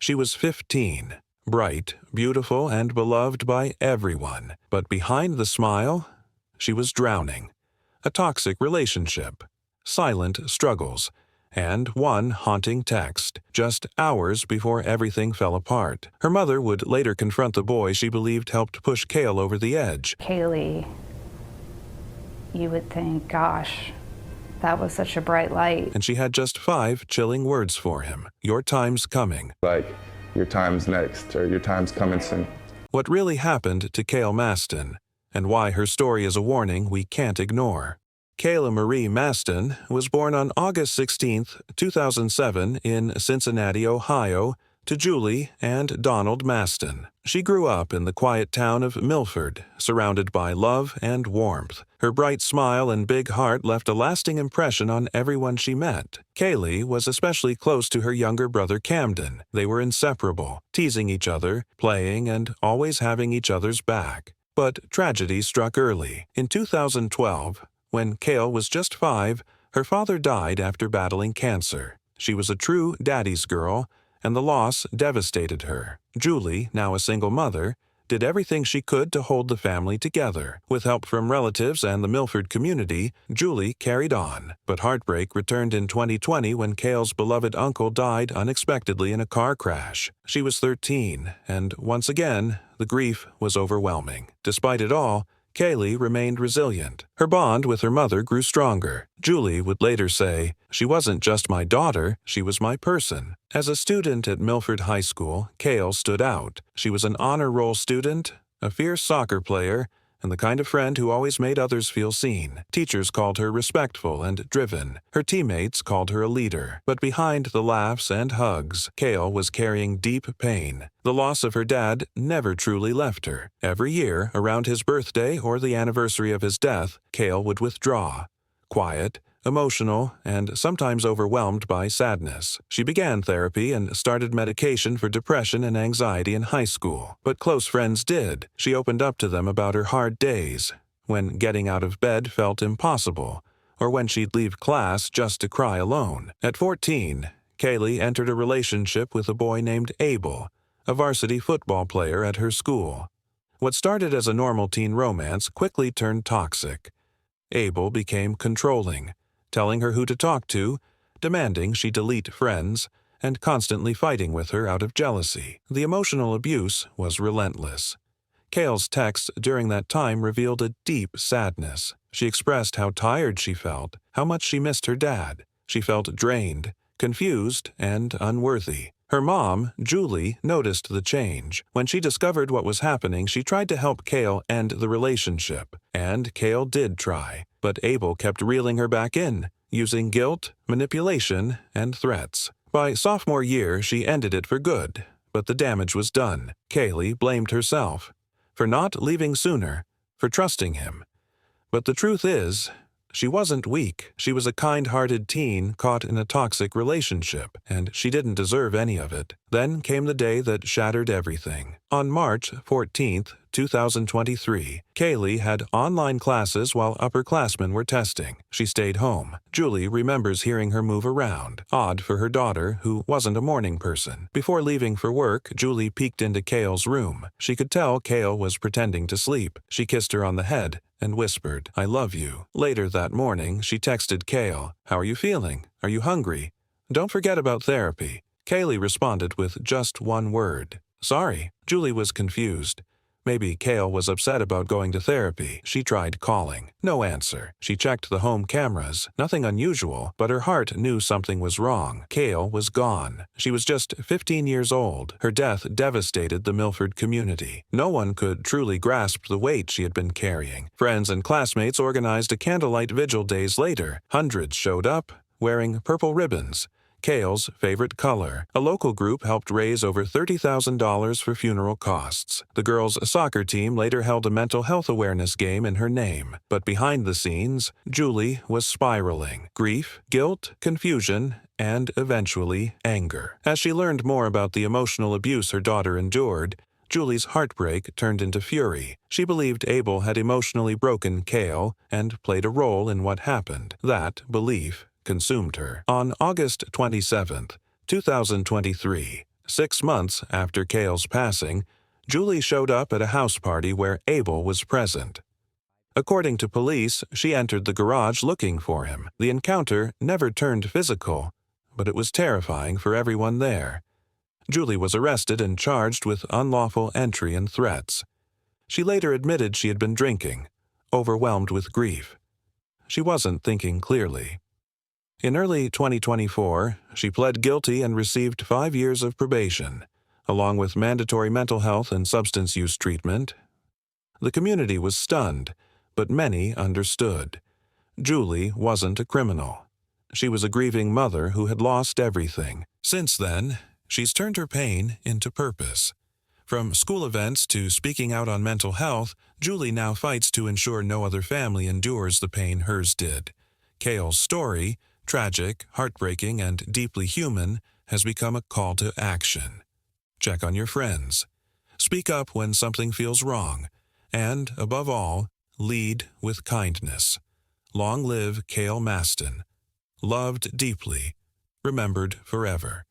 She was 15, bright, beautiful, and beloved by everyone. But behind the smile, she was drowning. A toxic relationship, silent struggles, and one haunting text, just hours before everything fell apart. Her mother would later confront the boy she believed helped push Kale over the edge. Kaylee, you would think, gosh, that was such a bright light. And she had just 5 chilling words for him. Your time's coming. Like, your time's next, or your time's coming soon. What really happened to Kaylee Masten, and why her story is a warning we can't ignore. Kaylee Marie Masten was born on August 16, 2007 in Cincinnati, Ohio, to Julie and Donald Masten. She grew up in the quiet town of Milford, surrounded by love and warmth. Her bright smile and big heart left a lasting impression on everyone she met. Kaylee was especially close to her younger brother Camden. They were inseparable, teasing each other, playing, and always having each other's back. But tragedy struck early. In 2012, when Kale was just 5, her father died after battling cancer. She was a true daddy's girl, and the loss devastated her. Julie, now a single mother, did everything she could to hold the family together. With help from relatives and the Milford community, Julie carried on. But heartbreak returned in 2020 when Kale's beloved uncle died unexpectedly in a car crash. She was 13, and once again, the grief was overwhelming. Despite it all, Kaylee remained resilient. Her bond with her mother grew stronger. Julie would later say, "She wasn't just my daughter, she was my person." As a student at Milford High School, Kale stood out. She was an honor roll student, a fierce soccer player, and the kind of friend who always made others feel seen. Teachers called her respectful and driven. Her teammates called her a leader. But behind the laughs and hugs, Kale was carrying deep pain. The loss of her dad never truly left her. Every year, around his birthday or the anniversary of his death, Kale would withdraw. Quiet, emotional, and sometimes overwhelmed by sadness. She began therapy and started medication for depression and anxiety in high school. But close friends did. She opened up to them about her hard days, when getting out of bed felt impossible, or when she'd leave class just to cry alone. At 14, Kaylee entered a relationship with a boy named Abel, a varsity football player at her school. What started as a normal teen romance quickly turned toxic. Abel became controlling, telling her who to talk to, demanding she delete friends, and constantly fighting with her out of jealousy. The emotional abuse was relentless. Kale's texts during that time revealed a deep sadness. She expressed how tired she felt, how much she missed her dad. She felt drained, confused, and unworthy. Her mom, Julie, noticed the change. When she discovered what was happening, she tried to help Kale end the relationship. And Kale did try, but Abel kept reeling her back in, using guilt, manipulation, and threats. By sophomore year, she ended it for good, but the damage was done. Kaylee blamed herself for not leaving sooner, for trusting him. But the truth is, she wasn't weak. She was a kind-hearted teen caught in a toxic relationship, and she didn't deserve any of it. Then came the day that shattered everything. On March 14, 2023, Kaylee had online classes while upperclassmen were testing. She stayed home. Julie remembers hearing her move around, odd for her daughter, who wasn't a morning person. Before leaving for work, Julie peeked into Kale's room. She could tell Kale was pretending to sleep. She kissed her on the head and whispered, "I love you." Later that morning, she texted Kale, "How are you feeling? Are you hungry? Don't forget about therapy." Kaylee responded with just one word, "Sorry." Julie was confused. Maybe Kale was upset about going to therapy. She tried calling. No answer. She checked the home cameras. Nothing unusual, but her heart knew something was wrong. Kale was gone. She was just 15 years old. Her death devastated the Milford community. No one could truly grasp the weight she had been carrying. Friends and classmates organized a candlelight vigil days later. Hundreds showed up, wearing purple ribbons, Kale's favorite color. A local group helped raise over $30,000 for funeral costs. The girls' soccer team later held a mental health awareness game in her name. But behind the scenes, Julie was spiraling. Grief, guilt, confusion, and eventually anger. As she learned more about the emotional abuse her daughter endured, Julie's heartbreak turned into fury. She believed Abel had emotionally broken Kale and played a role in what happened. That belief consumed her. On August 27, 2023, 6 months after Kayle's passing, Julie showed up at a house party where Abel was present. According to police, she entered the garage looking for him. The encounter never turned physical, but it was terrifying for everyone there. Julie was arrested and charged with unlawful entry and threats. She later admitted she had been drinking, overwhelmed with grief. She wasn't thinking clearly. In early 2024, she pled guilty and received 5 years of probation, along with mandatory mental health and substance use treatment. The community was stunned, but many understood. Julie wasn't a criminal. She was a grieving mother who had lost everything. Since then, she's turned her pain into purpose. From school events to speaking out on mental health, Julie now fights to ensure no other family endures the pain hers did. Kayle's story, tragic, heartbreaking, and deeply human, has become a call to action. Check on your friends. Speak up when something feels wrong. And, above all, lead with kindness. Long live Kaylee Masten. Loved deeply, remembered forever.